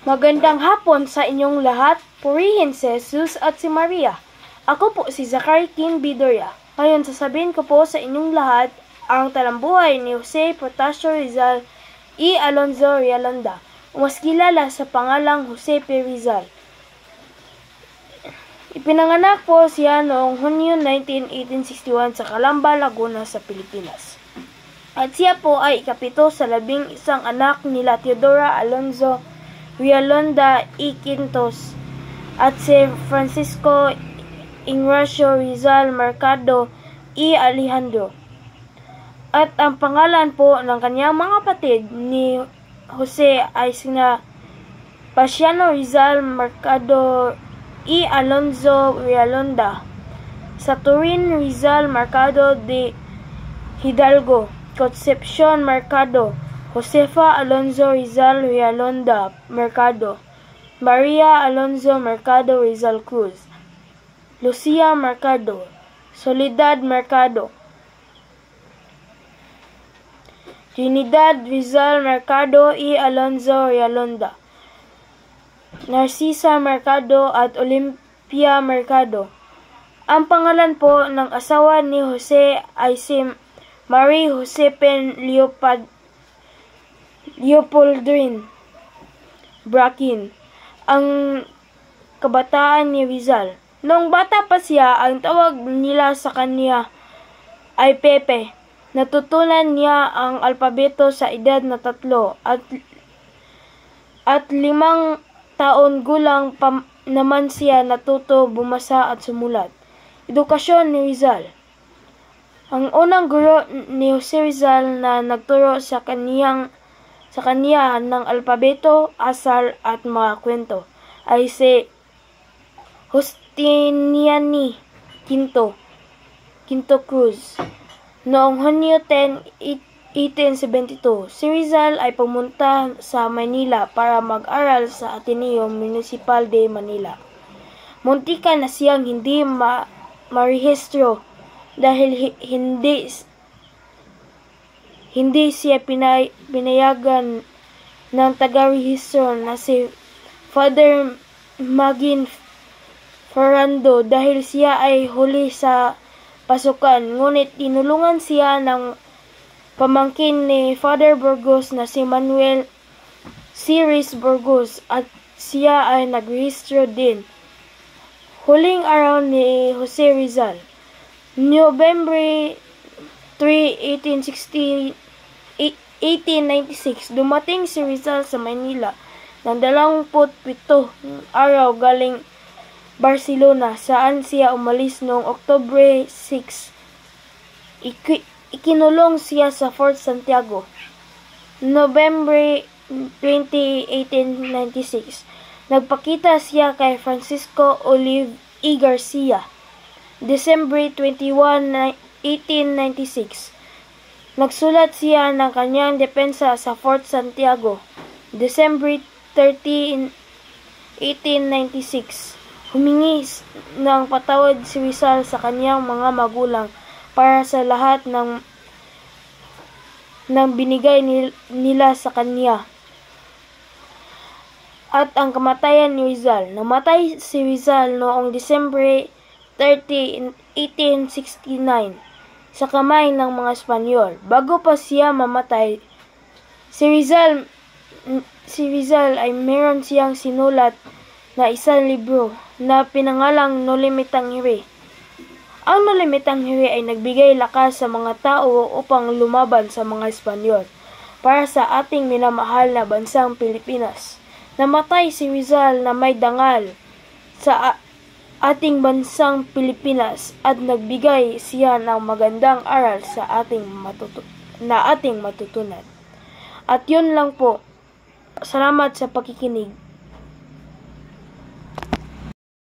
Magandang hapon sa inyong lahat. Purihin si Jesus at si Maria. Ako po si Zachary King Bidoria. Ngayon sasabihin ko po sa inyong lahat ang talambuhay ni Jose Protasio Rizal y Alonzo Realonda, o mas kilala sa pangalang Jose P. Rizal. Ipinanganak po siya noong Hunyo 19, 1861 sa Calamba, Laguna sa Pilipinas. At siya po ay ikapito sa 11 anak nila Teodora Alonzo Realonda y Quintos at si Francisco Ignacio Rizal Mercado y Alejandro. At ang pangalan po ng kanyang mga kapatid ni Jose ay sina Paciano Rizal Mercado y Alonzo Realonda, Saturin Rizal Mercado de Hidalgo, Concepcion Mercado, Josefa Alonzo Rizal Realonda Mercado, Maria Alonzo Mercado Rizal Cruz, Lucia Mercado, Soledad Mercado, Trinidad Rizal Mercado y Alonzo Realonda, Narcisa Mercado at Olympia Mercado. Ang pangalan po ng asawa ni Jose ay si Marie Josephine Leopoldine Bracken. Ang kabataan ni Rizal. Noong bata pa siya, ang tawag nila sa kanya ay Pepe. Natutunan niya ang alpabeto sa edad na 3 at 5 taon gulang pa naman siya natuto bumasa at sumulat. Edukasyon ni Rizal. Ang unang guro ni Jose Rizal na nagturo sa kaniya ng alpabeto, asal at mga kwento ay si Justiniani Quinto Cruz. Noong Hunyo 10, 1872, si Rizal ay pumunta sa Manila para mag-aral sa Ateneo Municipal de Manila. Muntikan na siyang hindi marehistro dahil hindi siya pinayagan ng taga-rehistro na si Father Magin Ferrando dahil siya ay huli sa pasukan, ngunit tinulungan siya ng pamangkin ni Father Burgos na si Manuel Siris Burgos at siya ay nagrehistro din. Huling araw ni Jose Rizal. November 3, 1896, dumating si Rizal sa Manila ng 27 araw galing Barcelona, saan siya umalis noong Oktubre 6. Ikinulong siya sa Fort Santiago. November 20, 1896, nagpakita siya kay Francisco Olive E. Garcia. December 21, 1896, nagsulat siya ng kanyang depensa sa Fort Santiago. December 13, 1896, humingi ng patawad si Rizal sa kanyang mga magulang para sa lahat ng binigay nila sa kanya. At ang kamatayan ni Rizal. Namatay si Rizal noong December 30, 1869 sa kamay ng mga Espanyol. Bago pa siya mamatay, si Rizal ay meron siyang sinulat na isang libro na pinangalang No Limitang Hiri. Ang No Limitang Hiri ay nagbigay lakas sa mga tao upang lumaban sa mga Espanyol para sa ating minamahal na bansang Pilipinas. Namatay si Rizal na may dangal sa ating bansang Pilipinas at nagbigay siya ng magandang aral sa ating matutunan. At yun lang po. Salamat sa pakikinig.